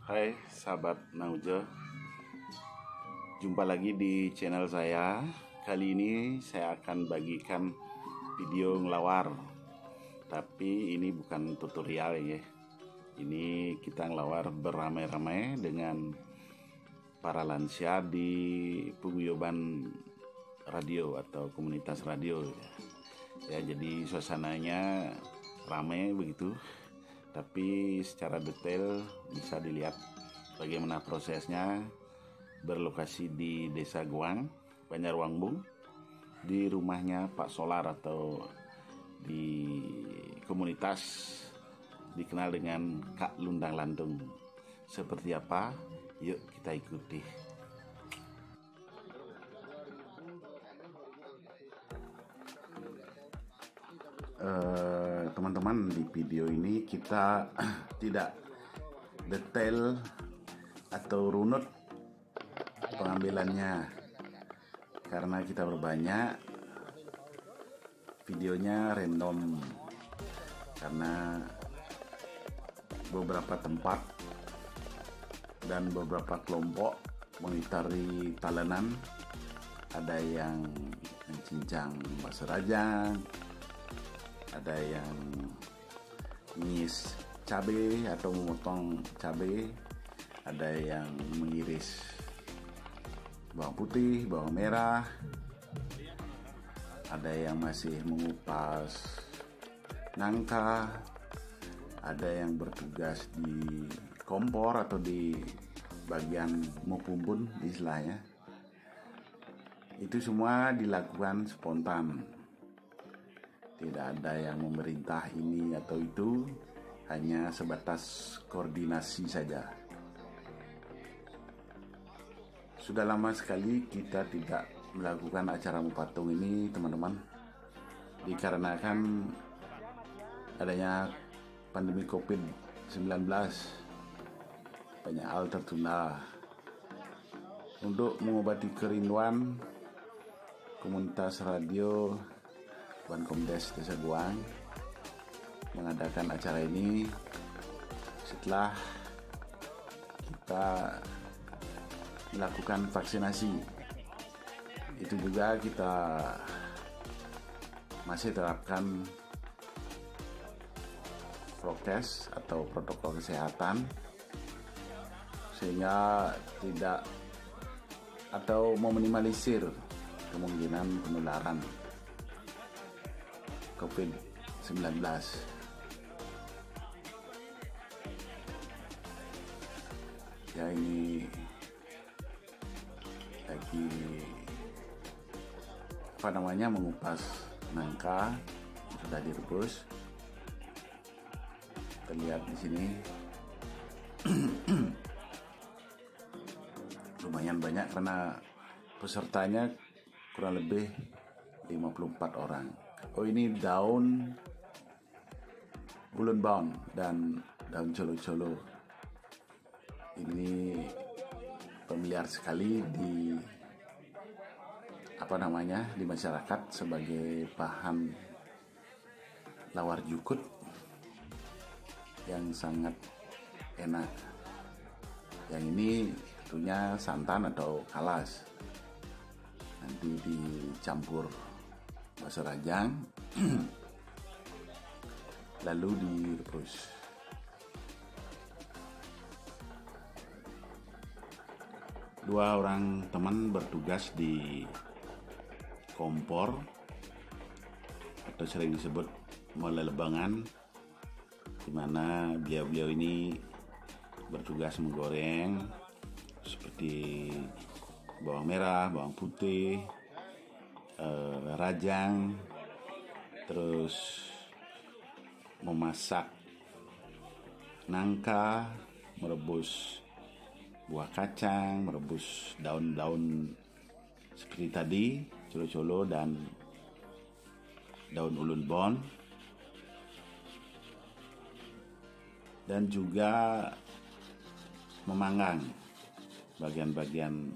Hai sahabat Naujo, jumpa lagi di channel saya. Kali ini saya akan bagikan video ngelawar, tapi ini bukan tutorial ya. Ini kita ngelawar beramai-ramai dengan para lansia di paguyuban radio atau komunitas radio ya. Jadi suasananya ramai begitu, tapi secara detail bisa dilihat bagaimana prosesnya. Berlokasi di Desa Guang, Banjarwangbung, di rumahnya Pak Solar atau di komunitas dikenal dengan Kak Lundang Lantung. Seperti apa? Yuk kita ikuti. Teman-teman, di video ini kita tidak detail atau runut pengambilannya karena kita berbanyak, videonya random karena beberapa tempat dan beberapa kelompok mengitari talenan. Ada yang mencincang bakso rajang, ada yang ngis cabai atau memotong cabai, ada yang mengiris bawang putih, bawang merah, ada yang masih mengupas nangka, ada yang bertugas di kompor atau di bagian mupumbun istilahnya. Itu semua dilakukan spontan. Tidak ada yang memerintah ini atau itu, hanya sebatas koordinasi saja. Sudah lama sekali kita tidak melakukan acara mupatung ini, teman-teman, dikarenakan adanya pandemi COVID-19. Banyak hal tertunda. Untuk mengobati kerinduan, komunitas radio Bankomdes Desa Guang mengadakan acara ini setelah kita melakukan vaksinasi. Itu juga kita masih terapkan prokes atau protokol kesehatan, sehingga tidak atau meminimalisir kemungkinan penularan COVID-19. Ya, ini lagi mengupas nangka, sudah direbus. Kita lihat di sini lumayan banyak karena pesertanya kurang lebih 54 orang. Oh, ini daun ulun baun dan daun colo-colo. Ini familiar sekali di di masyarakat sebagai bahan lawar jukut yang sangat enak. Yang ini tentunya santan atau kalas, nanti dicampur bakso rajang lalu direbus. Dua orang teman bertugas di kompor atau sering disebut melelebangan, di mana beliau ini bertugas menggoreng seperti bawang merah, bawang putih, rajang, terus memasak nangka, merebus buah kacang, merebus daun-daun seperti tadi, colo-colo dan daun ulun bon, dan juga memanggang bagian-bagian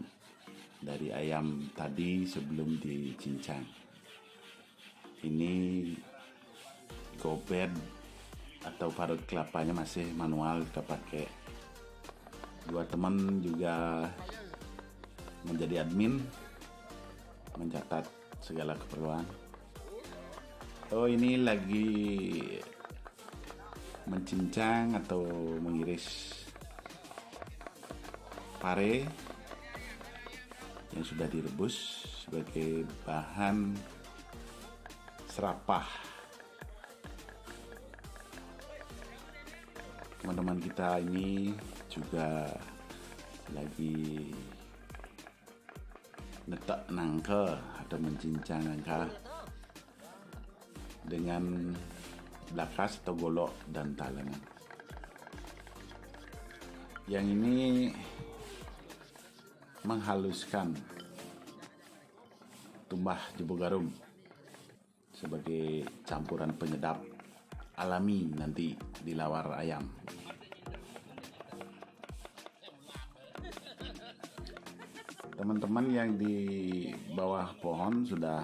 dari ayam tadi sebelum dicincang. Ini gobet atau parut kelapanya masih manual, kita pakai dua teman juga menjadi admin, mencatat segala keperluan. Oh, ini lagi mencincang atau mengiris pare yang sudah direbus sebagai bahan serapah. Teman-teman kita ini juga lagi netak nangka atau mencincang nangka dengan lakas atau golok dan talengan. Yang ini menghaluskan tumbah jebu garum sebagai campuran penyedap alami nanti di lawar ayam. Teman-teman yang di bawah pohon sudah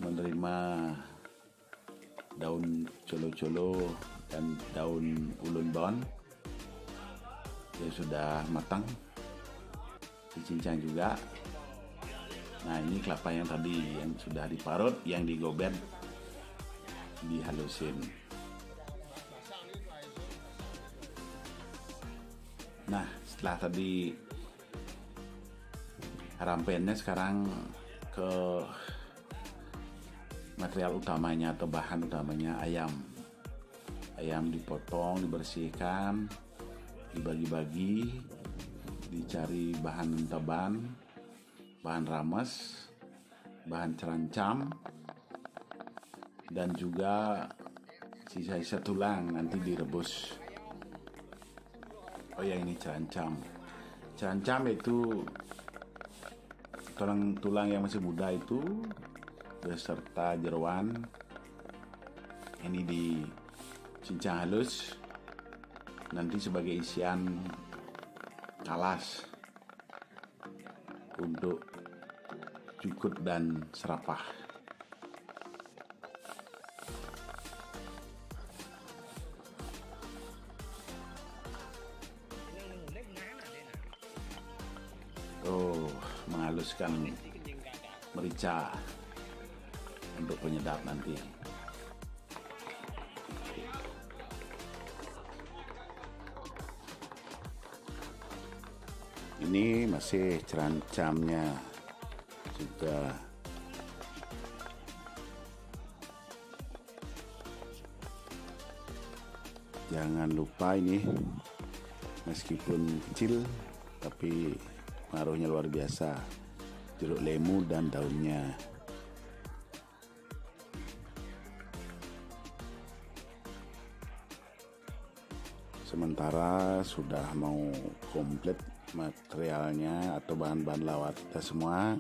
menerima daun colo-colo dan daun ulun bon yang sudah matang, dicincang juga. Nah, ini kelapa yang tadi yang sudah diparut, yang digobet, dihalusin. Nah, setelah tadi rampennya, sekarang ke material utamanya atau bahan utamanya ayam. Ayam dipotong, dibersihkan, dibagi-bagi, dicari bahan teban, bahan rames, bahan cerancam, dan juga sisa-sisa tulang nanti direbus. Oh ya, ini cerancam. Cerancam itu tulang yang masih muda itu beserta jeroan. Ini dicincang halus nanti sebagai isian kalas untuk jukut dan serapah. Oh, menghaluskan merica untuk penyedap nanti. Ini masih cerancamnya juga. Jangan lupa ini meskipun kecil tapi pengaruhnya luar biasa. Jeruk lemu dan daunnya. Sementara sudah mau komplit materialnya atau bahan-bahan lawat kita semua,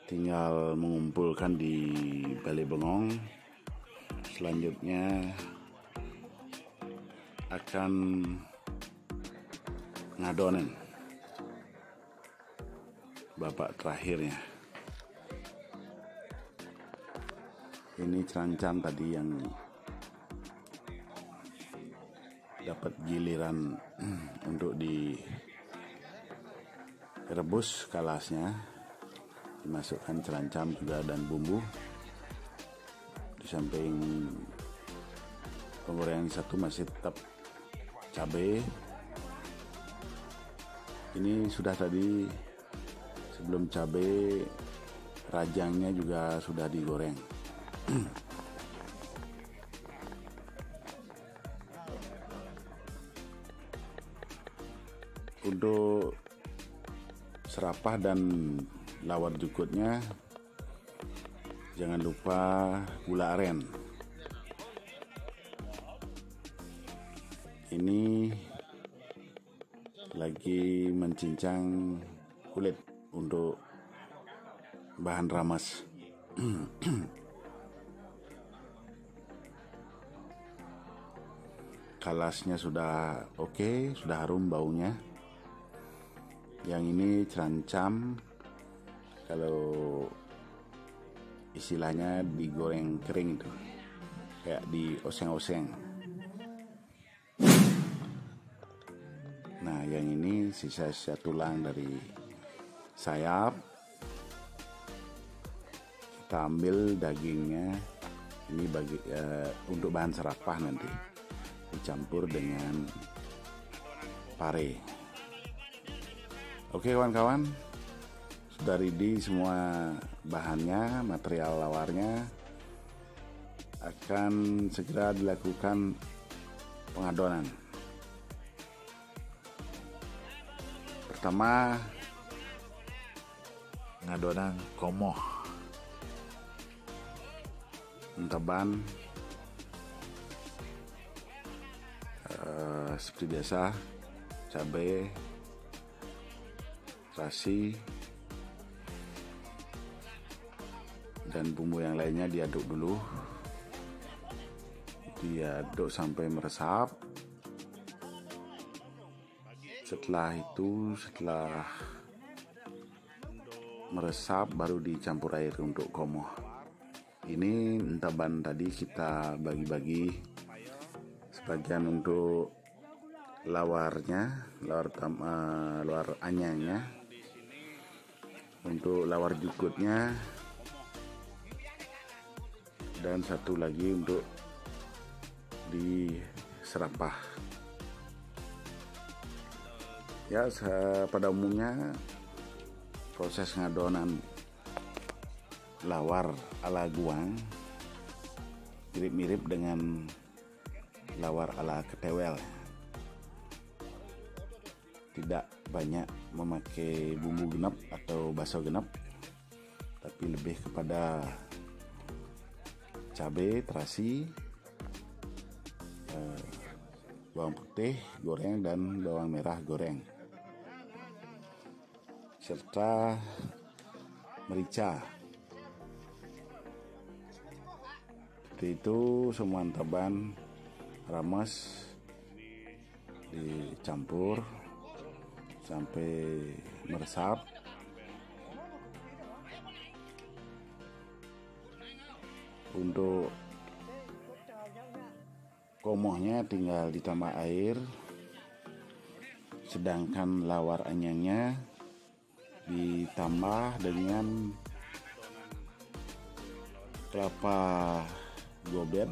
tinggal mengumpulkan di balai bengong. Selanjutnya akan ngadonen babak terakhirnya. Ini cerancam tadi yang dapat giliran untuk direbus kalasnya, dimasukkan cerancam juga dan bumbu. Di samping penggorengan satu masih tetap cabai. Ini sudah tadi sebelum cabai, rajangnya juga sudah digoreng. Untuk serapah dan lawar jukutnya jangan lupa gula aren. Ini lagi mencincang kulit untuk bahan ramas. Kalasnya sudah oke, sudah harum baunya. Yang ini cerancam, kalau istilahnya digoreng kering itu, kayak di oseng-oseng. yang ini sisa-sisa tulang dari sayap. Kita ambil dagingnya, ini untuk bahan serapah nanti dicampur dengan pare. Oke kawan-kawan, sudah ready semua bahannya, material lawarnya. Akan segera dilakukan pengadonan. Pertama, pengadonan komoh. Entaban seperti biasa, cabai, terasi, dan bumbu yang lainnya diaduk dulu. Diaduk sampai meresap. Setelah meresap baru dicampur air untuk komoh. Ini entaban tadi kita bagi-bagi, sebagian untuk lawarnya, lawar anyangnya, untuk lawar jukutnya, dan satu lagi untuk di serapah. Ya, pada umumnya proses ngadonan lawar ala Guang mirip-mirip dengan lawar ala Ketewel. Tidak banyak memakai bumbu genep atau bakso genep, tapi lebih kepada cabai, terasi, bawang putih goreng dan bawang merah goreng, serta merica. Seperti itu, semua entaban rames dicampur sampai meresap. Untuk komohnya tinggal ditambah air, sedangkan lawar anyangnya ditambah dengan kelapa gobet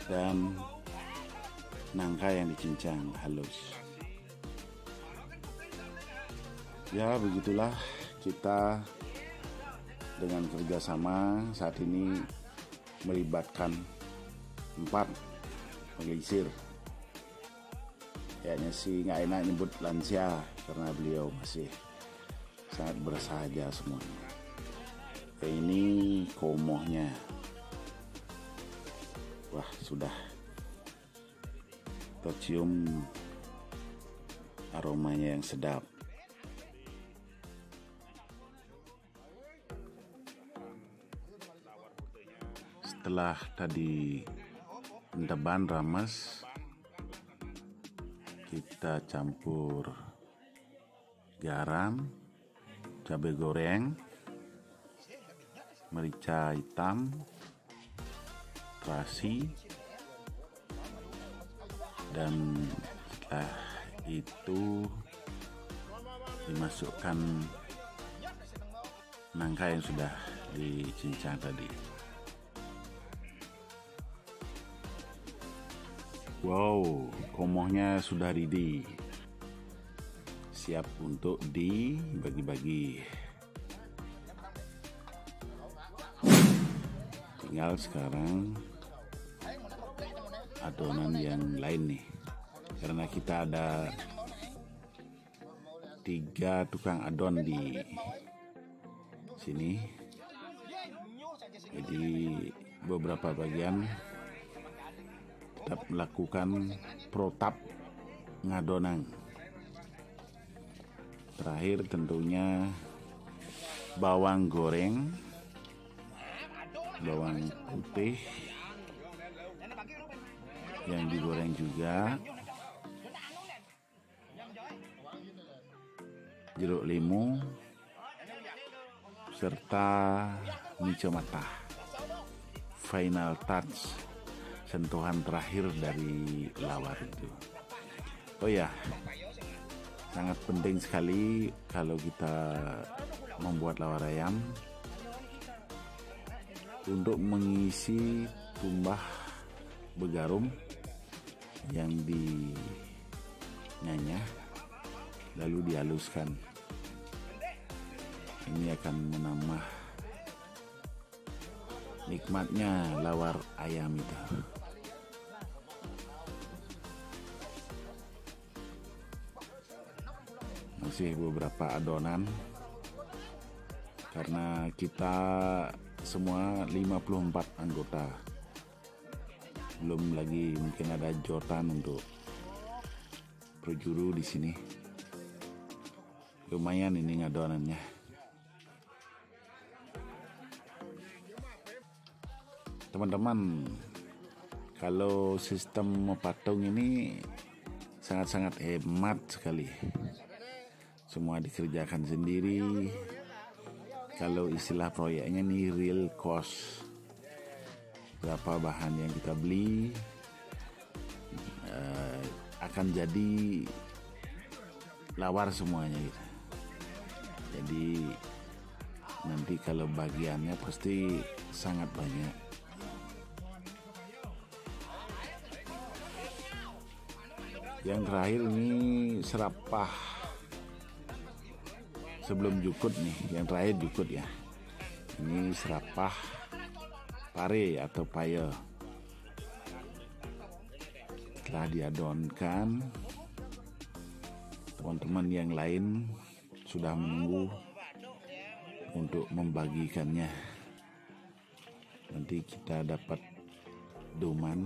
dan nangka yang dicincang halus. Ya, begitulah kita dengan kerjasama saat ini melibatkan 4 pengelisir. Kayaknya sih nggak enak nyebut lansia karena beliau masih sangat bersahaja semuanya. Ini komohnya. Wah, sudah tercium aromanya yang sedap. Setelah tadi entaban rames, kita campur garam, cabai goreng, merica hitam, terasi, dan setelah itu dimasukkan nangka yang sudah dicincang tadi. Wow, komohnya sudah ready, siap untuk dibagi-bagi. Tinggal sekarang adonan yang lain nih, karena kita ada 3 tukang adon di sini, jadi beberapa bagian tetap melakukan protap ngadonang. Terakhir tentunya bawang goreng, bawang putih yang digoreng juga, jeruk limau, serta mico matah. Final touch, sentuhan terakhir dari lawar itu. Oh ya, sangat penting sekali kalau kita membuat lawar ayam untuk mengisi tumbah begarum yang dinyanyah lalu dihaluskan. Ini akan menambah nikmatnya lawar ayam itu. Masih beberapa adonan karena kita semua 54 anggota. Belum lagi mungkin ada Jordan untuk projuru di sini. Lumayan ini adonannya. Teman-teman, kalau sistem patung ini sangat-sangat hemat sekali. Semua dikerjakan sendiri. Kalau istilah proyeknya nih real cost, berapa bahan yang kita beli akan jadi lawar semuanya gitu. Jadi nanti kalau bagiannya pasti sangat banyak. Yang terakhir ini serapah. Sebelum jukut nih, yang terakhir jukut ya. Ini serapah pare atau paye. Setelah diadonkan, teman-teman yang lain sudah menunggu untuk membagikannya. Nanti kita dapat doman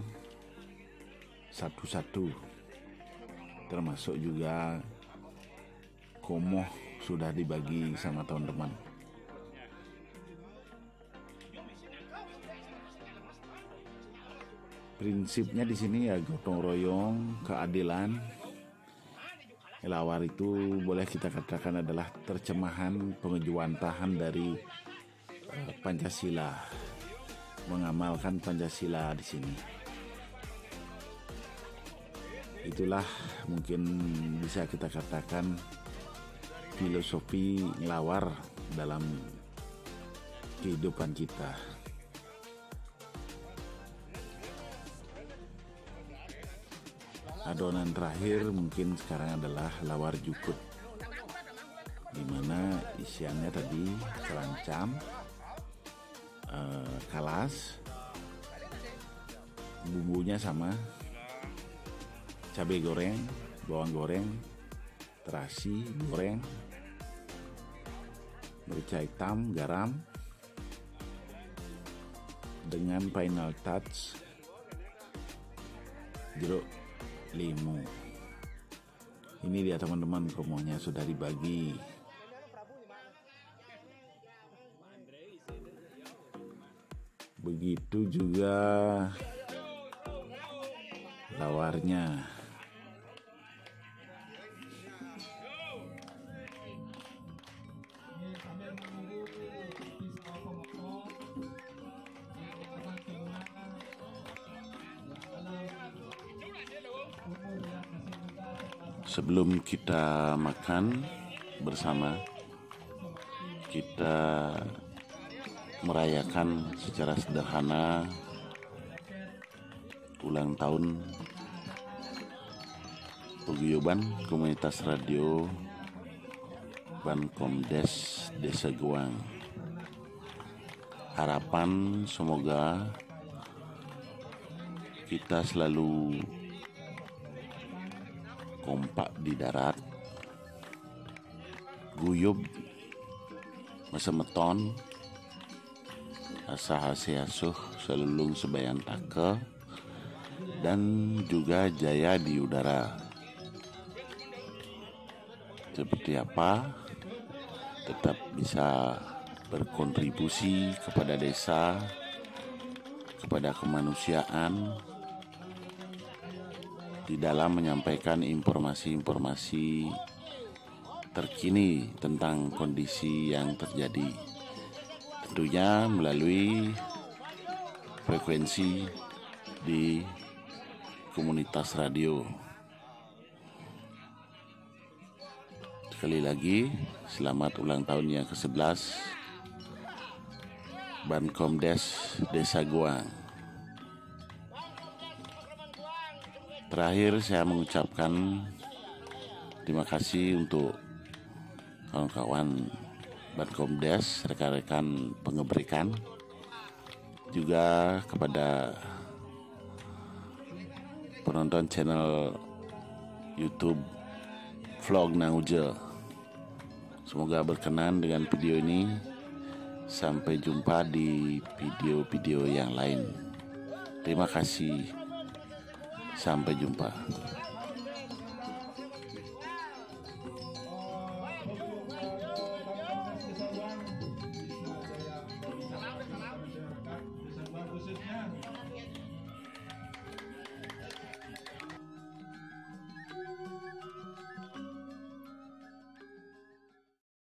satu-satu, termasuk juga komoh sudah dibagi sama teman-teman. Prinsipnya di sini ya gotong royong, keadilan. Lawar itu boleh kita katakan adalah terjemahan pengejuantahan dari Pancasila, mengamalkan Pancasila di sini. Itulah mungkin bisa kita katakan filosofi lawar dalam kehidupan kita. Adonan terakhir mungkin sekarang adalah lawar jukut, dimana isiannya tadi kelancam, kalas, bumbunya sama cabai goreng, bawang goreng, terasi goreng, merica hitam, garam, dengan final touch jeruk limau. Ini dia teman-teman, promonya sudah dibagi. Begitu juga lawarnya. Sebelum kita makan bersama, kita merayakan secara sederhana ulang tahun paguyuban komunitas radio Bankomdes Desa Guang. Harapan semoga kita selalu kompak di darat, guyub mesemeton, asa hasiasuh selulung sebayan take, dan juga jaya di udara. Seperti apa, tetap bisa berkontribusi kepada desa, kepada kemanusiaan, di dalam menyampaikan informasi-informasi terkini tentang kondisi yang terjadi. Tentunya melalui frekuensi di komunitas radio. Sekali lagi, selamat ulang tahun yang ke-11 Bankomdes Desa Guang. Terakhir saya mengucapkan terima kasih untuk kawan-kawan Bankomdes, rekan-rekan pengebrikan, juga kepada penonton channel YouTube Vlog Nangujel. Semoga berkenan dengan video ini. Sampai jumpa di video-video yang lain. Terima kasih. Sampai jumpa.